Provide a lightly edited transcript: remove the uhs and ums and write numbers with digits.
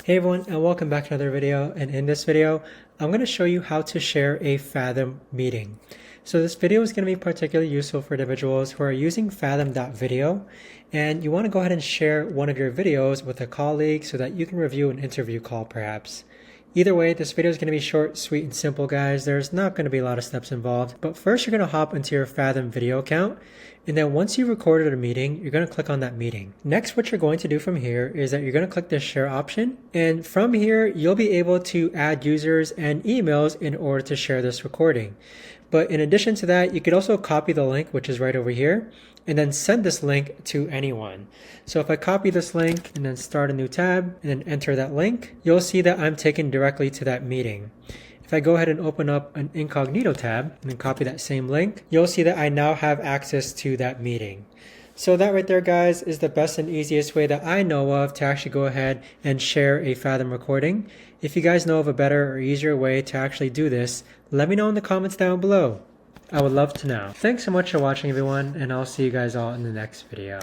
Hey everyone, and welcome back to another video. And in this video, I'm going to show you how to share a Fathom meeting. So this video is going to be particularly useful for individuals who are using Fathom.video, and you want to go ahead and share one of your videos with a colleague so that you can review an interview call perhaps. Either way, this video is going to be short, sweet, and simple, guys. There's not going to be a lot of steps involved. But first, you're going to hop into your Fathom video account. And then once you've recorded a meeting, you're going to click on that meeting. Next, what you're going to do from here is that you're going to click the share option. And from here, you'll be able to add users and emails in order to share this recording. But in addition to that, you could also copy the link, which is right over here, and then send this link to anyone. So if I copy this link and then start a new tab and then enter that link, you'll see that I'm taken directly to that meeting. If I go ahead and open up an incognito tab and then copy that same link, you'll see that I now have access to that meeting. So that right there, guys, is the best and easiest way that I know of to actually go ahead and share a Fathom recording. If you guys know of a better or easier way to actually do this, let me know in the comments down below. I would love to know. Thanks so much for watching, everyone, and I'll see you guys all in the next video.